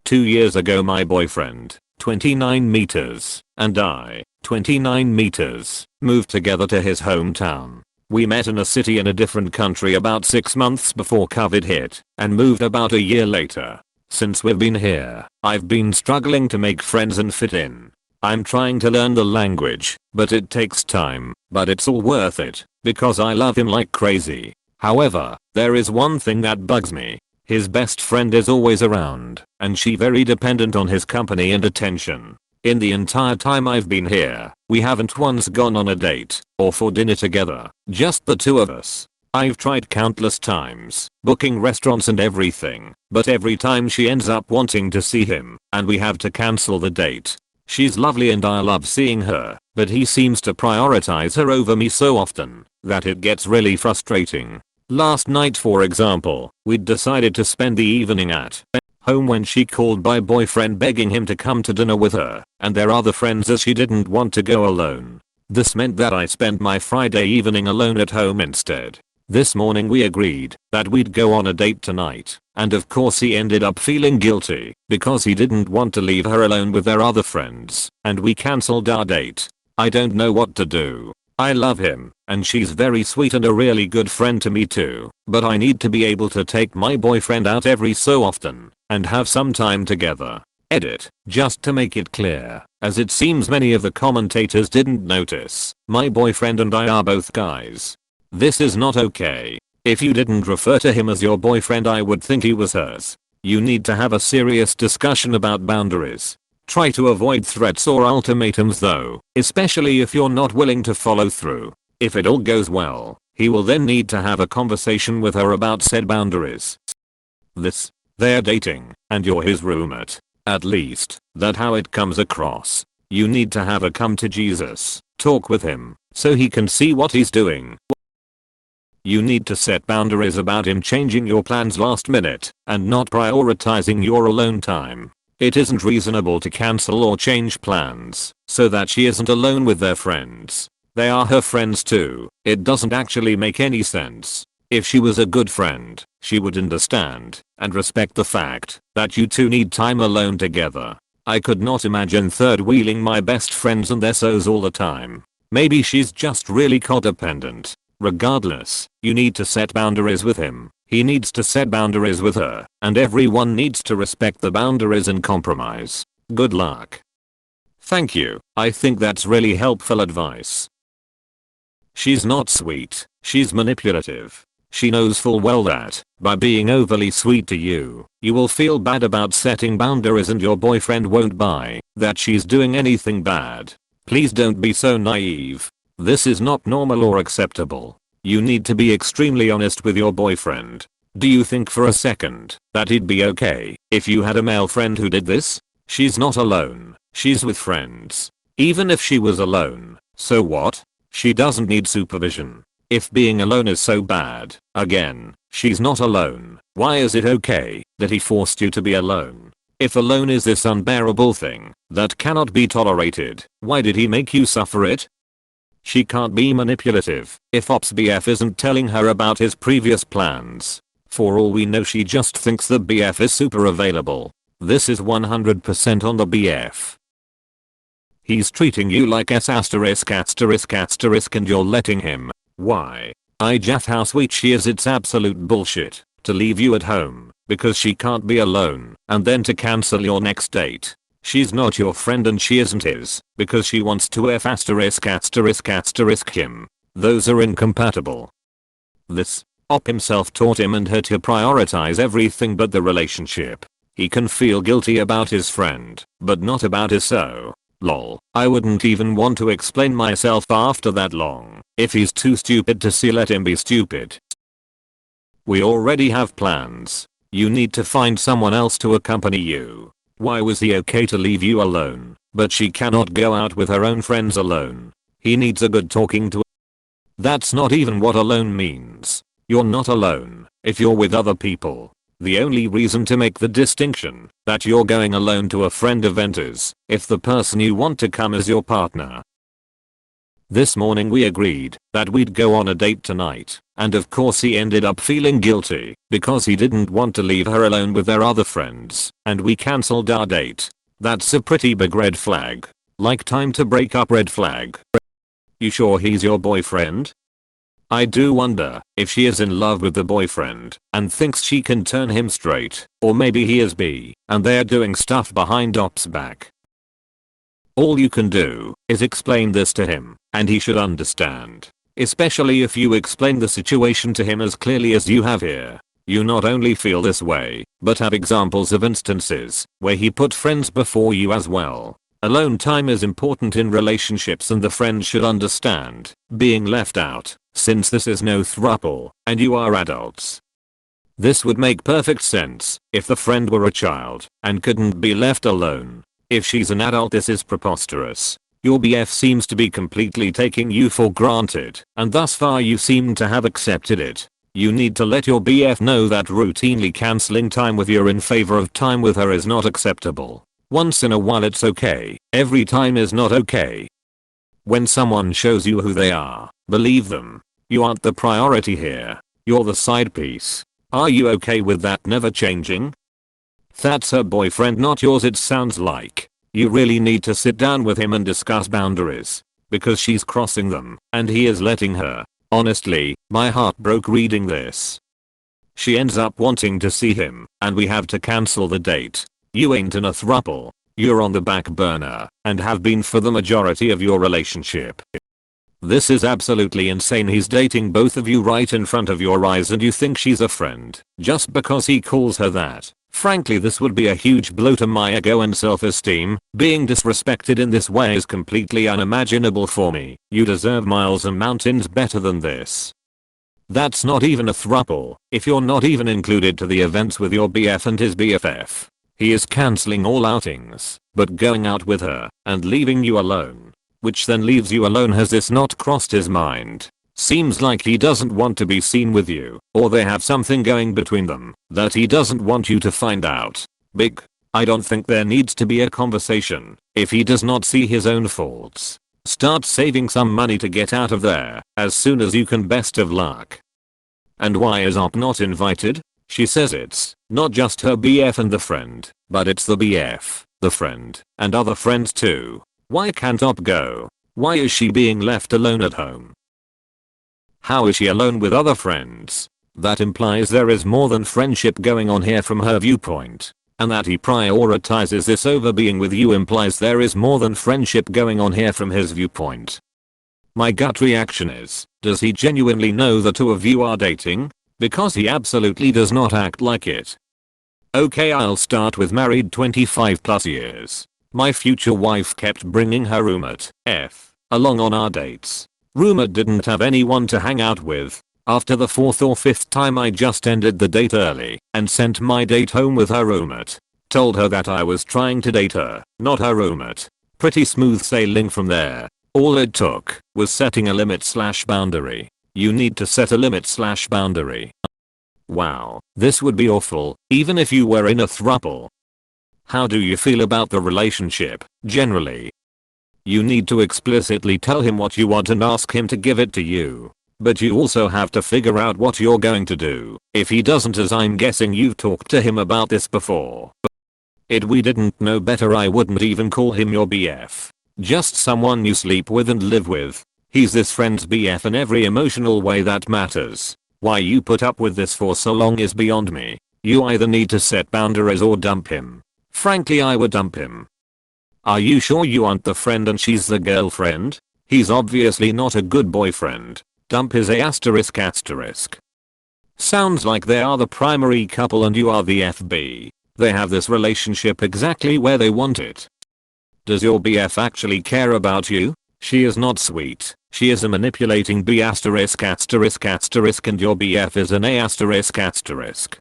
2 years ago my boyfriend, 29 meters, and I, 29 meters, moved together to his hometown. We met in a city in a different country about 6 months before COVID hit, and moved about a year later. Since we've been here, I've been struggling to make friends and fit in. I'm trying to learn the language, but it takes time, but it's all worth it, because I love him like crazy. However, there is one thing that bugs me. His best friend is always around, and she very dependent on his company and attention. In the entire time I've been here, we haven't once gone on a date, or for dinner together, just the two of us. I've tried countless times, booking restaurants and everything, but every time she ends up wanting to see him, and we have to cancel the date. She's lovely and I love seeing her, but he seems to prioritize her over me so often, that it gets really frustrating. Last night for example, we'd decided to spend the evening at home when she called my boyfriend begging him to come to dinner with her and their other friends as she didn't want to go alone. This meant that I spent my Friday evening alone at home instead. This morning we agreed that we'd go on a date tonight, and of course he ended up feeling guilty because he didn't want to leave her alone with their other friends, and we cancelled our date. I don't know what to do. I love him, and she's very sweet and a really good friend to me too, but I need to be able to take my boyfriend out every so often, and have some time together. Edit, just to make it clear, as it seems many of the commentators didn't notice, my boyfriend and I are both guys. This is not okay. If you didn't refer to him as your boyfriend I would think he was hers. You need to have a serious discussion about boundaries. Try to avoid threats or ultimatums though, especially if you're not willing to follow through. If it all goes well, he will then need to have a conversation with her about said boundaries. They're dating, and you're his roommate. At least, that's how it comes across. You need to have a come to Jesus talk with him, so he can see what he's doing. You need to set boundaries about him changing your plans last minute, and not prioritizing your alone time. It isn't reasonable to cancel or change plans, so that she isn't alone with their friends. They are her friends too. It doesn't actually make any sense. If she was a good friend, she would understand, and respect the fact, that you two need time alone together. I could not imagine third wheeling my best friends and their so's all the time. Maybe she's just really codependent. Regardless, you need to set boundaries with him. He needs to set boundaries with her, and everyone needs to respect the boundaries and compromise. Good luck. Thank you. I think that's really helpful advice. She's not sweet, she's manipulative. She knows full well that, by being overly sweet to you, you will feel bad about setting boundaries and your boyfriend won't buy that she's doing anything bad. Please don't be so naive. This is not normal or acceptable. You need to be extremely honest with your boyfriend. Do you think for a second that he'd be okay if you had a male friend who did this? She's not alone. She's with friends. Even if she was alone, so what? She doesn't need supervision. If being alone is so bad, again, she's not alone. Why is it okay that he forced you to be alone? If alone is this unbearable thing that cannot be tolerated, why did he make you suffer it? She can't be manipulative if Ops BF isn't telling her about his previous plans. For all we know she just thinks the BF is super available. This is 100% on the BF. He's treating you like S*** and you're letting him. Why? Jaff how sweet she is. It's absolute bullshit to leave you at home because she can't be alone and then to cancel your next date. She's not your friend and she isn't his because she wants to F*** him. Those are incompatible. This Op himself taught him and her to prioritize everything but the relationship. He can feel guilty about his friend, but not about his so. Lol. I wouldn't even want to explain myself after that long. If he's too stupid to see, let him be stupid. We already have plans. You need to find someone else to accompany you. Why was he okay to leave you alone, but she cannot go out with her own friends alone? He needs a good talking to. That's not even what alone means. You're not alone if you're with other people. The only reason to make the distinction that you're going alone to a friend event is if the person you want to come is your partner. This morning we agreed that we'd go on a date tonight, and of course he ended up feeling guilty because he didn't want to leave her alone with their other friends, and we cancelled our date. That's a pretty big red flag. Like time to break up red flag. You sure he's your boyfriend? I do wonder if she is in love with the boyfriend and thinks she can turn him straight, or maybe he is bi and they're doing stuff behind Op's back. All you can do is explain this to him, and he should understand. Especially if you explain the situation to him as clearly as you have here. You not only feel this way, but have examples of instances where he put friends before you as well. Alone time is important in relationships, and the friend should understand being left out, since this is no throuple and you are adults. This would make perfect sense if the friend were a child and couldn't be left alone. If she's an adult, this is preposterous. Your BF seems to be completely taking you for granted, and thus far you seem to have accepted it. You need to let your BF know that routinely cancelling time with you in favor of time with her is not acceptable. Once in a while it's okay, every time is not okay. When someone shows you who they are, believe them. You aren't the priority here. You're the side piece. Are you okay with that never changing? That's her boyfriend, not yours, it sounds like. You really need to sit down with him and discuss boundaries, because she's crossing them and he is letting her. Honestly, my heart broke reading this. She ends up wanting to see him and we have to cancel the date. You ain't in a throuple. You're on the back burner and have been for the majority of your relationship. This is absolutely insane. He's dating both of you right in front of your eyes and you think she's a friend just because he calls her that. Frankly, this would be a huge blow to my ego and self-esteem. Being disrespected in this way is completely unimaginable for me. You deserve miles and mountains better than this. That's not even a throuple if you're not even included to the events with your BF and his BFF. He is cancelling all outings, but going out with her and leaving you alone. Which then leaves you alone. Has this not crossed his mind? Seems like he doesn't want to be seen with you, or they have something going between them that he doesn't want you to find out. Big. I don't think there needs to be a conversation if he does not see his own faults. Start saving some money to get out of there as soon as you can. Best of luck. And why is Op not invited? She says it's not just her BF and the friend, but it's the BF, the friend, and other friends too. Why can't Op go? Why is she being left alone at home? How is she alone with other friends? That implies there is more than friendship going on here from her viewpoint. And that he prioritizes this over being with you implies there is more than friendship going on here from his viewpoint. My gut reaction is, does he genuinely know the two of you are dating? Because he absolutely does not act like it. Okay, I'll start with married 25 plus years. My future wife kept bringing her roommate, F, along on our dates. Roommate didn't have anyone to hang out with. After the 4th or 5th time I just ended the date early and sent my date home with her roommate. Told her that I was trying to date her, not her roommate. Pretty smooth sailing from there. All it took was setting a limit/boundary. You need to set a limit/boundary. Wow, this would be awful, even if you were in a throuple. How do you feel about the relationship, generally? You need to explicitly tell him what you want and ask him to give it to you. But you also have to figure out what you're going to do if he doesn't, as I'm guessing you've talked to him about this before. If we didn't know better, I wouldn't even call him your BF. Just someone you sleep with and live with. He's this friend's BF in every emotional way that matters. Why you put up with this for so long is beyond me. You either need to set boundaries or dump him. Frankly, I would dump him. Are you sure you aren't the friend and she's the girlfriend? He's obviously not a good boyfriend. Dump his ***. Sounds like they are the primary couple and you are the FB. They have this relationship exactly where they want it. Does your BF actually care about you? She is not sweet. She is a manipulating B*******, and your BF is an A******.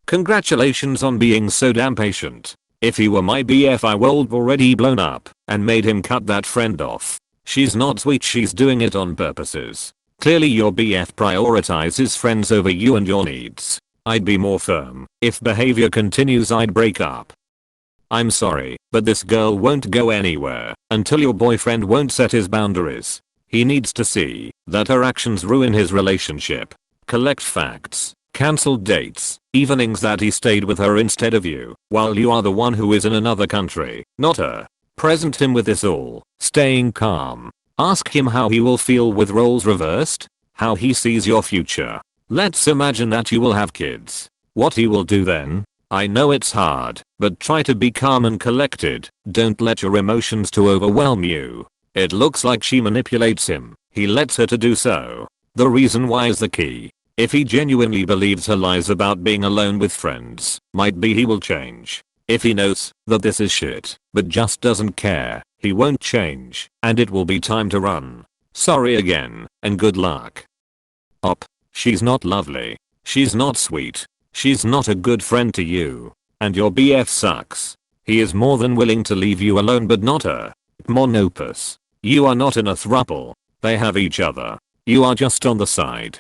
Congratulations on being so damn patient. If he were my BF, I would already blown up and made him cut that friend off. She's not sweet, she's doing it on purposes. Clearly your BF prioritizes friends over you and your needs. I'd be more firm. If behavior continues, I'd break up. I'm sorry, but this girl won't go anywhere until your boyfriend won't set his boundaries. He needs to see that her actions ruin his relationship. Collect facts, cancel dates, evenings that he stayed with her instead of you, while you are the one who is in another country, not her. Present him with this all, staying calm. Ask him how he will feel with roles reversed, how he sees your future. Let's imagine that you will have kids. What he will do then? I know it's hard, but try to be calm and collected. Don't let your emotions to overwhelm you. It looks like she manipulates him. He lets her to do so. The reason why is the key. If he genuinely believes her lies about being alone with friends, might be he will change. If he knows that this is shit, but just doesn't care, he won't change, and it will be time to run. Sorry again, and good luck. Op. She's not lovely. She's not sweet. She's not a good friend to you. And your BF sucks. He is more than willing to leave you alone but not her. Monopus. You are not in a throuple. They have each other. You are just on the side.